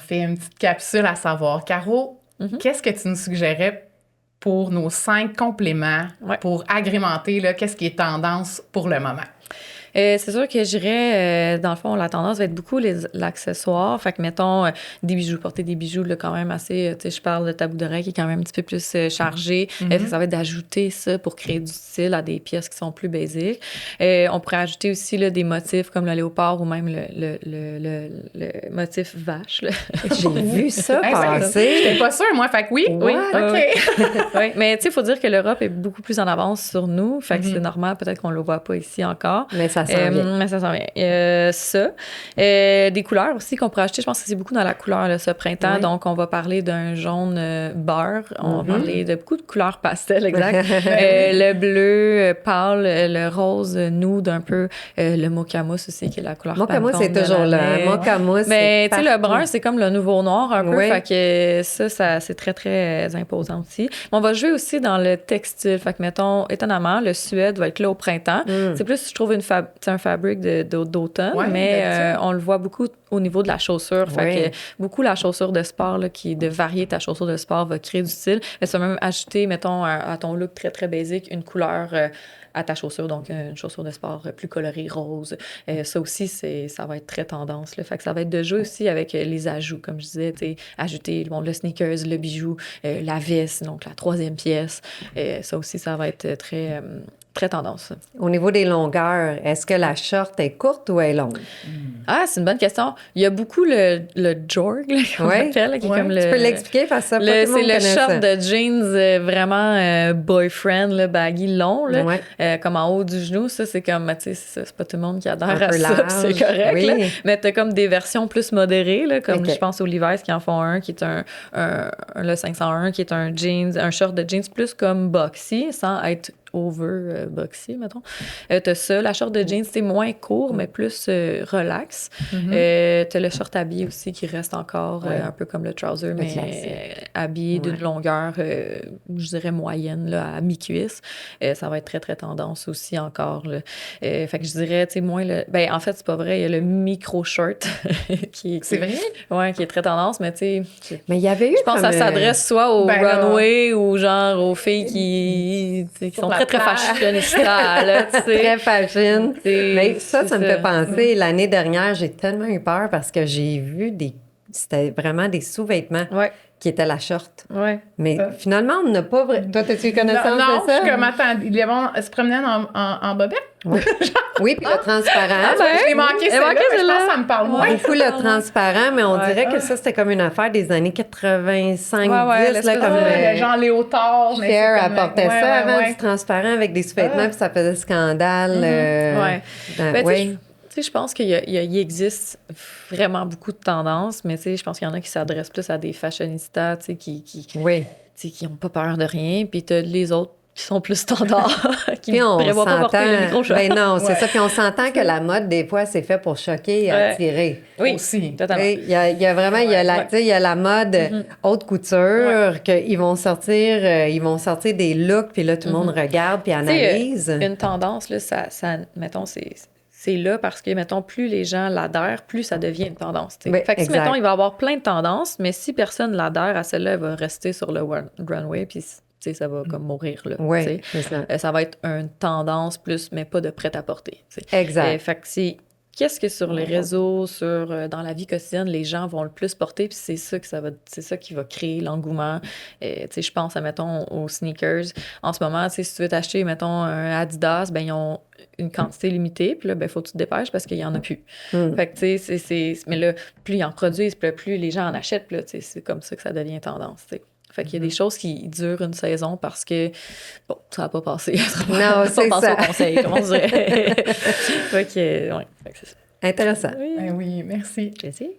fait une petite capsule à savoir. Caro, qu'est-ce que tu nous suggérais pour nos 5 compléments pour agrémenter là, qu'est-ce qui est tendance pour le moment? C'est sûr que j'irais, dans le fond, la tendance va être beaucoup l'accessoire. Fait que, mettons, des bijoux, porter des bijoux là, quand même assez, tu sais, je parle de tabou d'oreille qui est quand même un petit peu plus chargé. Ça va être d'ajouter ça pour créer du style à des pièces qui sont plus basiques. On pourrait ajouter aussi là, des motifs comme le léopard ou même le motif vache. Là. J'ai vu ça passer. J'étais pas sûre, moi. Fait que oui. Oui, OK. Oui, mais tu sais, il faut dire que l'Europe est beaucoup plus en avance sur nous. Fait que c'est normal, peut-être qu'on le voit pas ici encore. Mais ça s'en vient. Mais ça s'en vient. Ça. Des couleurs aussi qu'on pourrait acheter. Je pense que c'est beaucoup dans la couleur là, ce printemps. Oui. Donc, on va parler d'un jaune beurre. On va parler de beaucoup de couleurs pastel, exact. Le bleu pâle, le rose nude un peu. Le mocha mousse aussi, qui est la couleur mocha mousse, c'est toujours là. Mocha mousse, mais tu sais, le brun, c'est comme le nouveau noir un peu. Fait que ça, c'est très, très imposant aussi. Mais on va jouer aussi dans le textile. Fait que, mettons, étonnamment, le suède va être là au printemps. C'est plus, je trouve, un fabric d'automne, mais on le voit beaucoup au niveau de la chaussure. Fait que beaucoup la chaussure de sport, là, de varier ta chaussure de sport va créer du style. Mais ça va même ajouter, mettons, à ton look très, très basique, une couleur à ta chaussure, donc une chaussure de sport plus colorée, rose. Ça aussi, ça va être très tendance. Là. Fait que ça va être de jouer aussi avec les ajouts, comme je disais, ajouter le sneakers, le bijou, la veste, donc la 3e pièce. Ça aussi, ça va être très... très tendance. Au niveau des longueurs, est-ce que la short est courte ou elle est longue? Ah, c'est une bonne question. Il y a beaucoup le jorg, qu'on appelle, qui est comme le... Tu peux l'expliquer parce que ça, pas tout le monde connaît ça. C'est le short de jeans vraiment boyfriend, là, baggy, long, là, comme en haut du genou. Ça, c'est comme, tu sais, c'est pas tout le monde qui adhère à ça, c'est correct. Oui. Là. Mais t'as comme des versions plus modérées, là, comme je pense aux Levi's qui en font un, qui est le 501, qui est un jeans, un short de jeans plus comme boxy, sans être over boxy, mettons. T'as ça, la short de jeans, c'est moins court, mais plus relax. T'as le short habillé aussi qui reste encore un peu comme le trouser, mais habillé d'une longueur, je dirais moyenne, là, à mi-cuisse. Ça va être très, très tendance aussi encore. Là. Fait que je dirais, tu sais, moins le... Ben, en fait, c'est pas vrai, il y a le micro-shirt C'est vrai? Ouais, qui est très tendance, mais tu sais... Mais il y avait eu je pense que ça s'adresse soit au runway ou genre aux filles qui sont très, très fashionistas, là, tu sais. Très fashion. Mais ça me fait penser, l'année dernière, j'ai tellement eu peur parce que j'ai vu c'était vraiment des sous-vêtements qui étaient la short. Mais finalement, on n'a pas... Toi, as-tu connaissance de ça? Non, je suis comme, attends, ils se promenaient en bobette? Oui, puis le transparent. Je l'ai manqué, celle-là, mais je pense que ça me parle moins. Beaucoup le transparent, mais on dirait que ça, c'était comme une affaire des années 85-10. Là, comme Jean Léotard. Cher apportait ça avant, du transparent avec des sous-vêtements, puis ça faisait scandale. Tu sais, je pense qu'il existe vraiment beaucoup de tendances, mais tu sais, je pense qu'il y en a qui s'adressent plus à des fashionistas, tu sais, qui n'ont pas peur de rien, puis t'as les autres qui sont plus standards, qui ne prévoient pas porter le micro-short. Ben non, c'est ça. Puis on s'entend que la mode, des fois, c'est fait pour choquer et attirer. Oui, aussi. Totalement. Il y a vraiment, il y a la mode haute couture, qu'ils vont sortir, des looks, puis là, tout le monde regarde puis analyse. Une tendance, là, ça mettons, c'est là parce que, mettons, plus les gens l'adhèrent, plus ça devient une tendance. Oui, fait que si, mettons, il va y avoir plein de tendances, mais si personne l'adhère à celle-là, elle va rester sur le runway, puis ça va comme mourir. Là, oui, c'est ça. Ça va être une tendance plus, mais pas de prêt-à-porter. Exact. Fait que qu'est-ce que sur les réseaux, dans la vie quotidienne, les gens vont le plus porter, puis c'est ça qui va créer l'engouement. Je pense, mettons, aux sneakers. En ce moment, si tu veux t'acheter, mettons, un Adidas, ben ils ont une quantité limitée, puis là, ben faut que tu te dépêches parce qu'il y en a plus. Fait que, tu sais, mais là, plus ils en produisent, plus les gens en achètent, puis là, c'est comme ça que ça devient tendance, t'sais. Fait qu'il y a des choses qui durent une saison parce que, bon, ça n'a pas passé. Non, c'est ça. Au conseil, comment on dirait. Fait que, c'est ça. Intéressant. Oui, merci. Plaisir.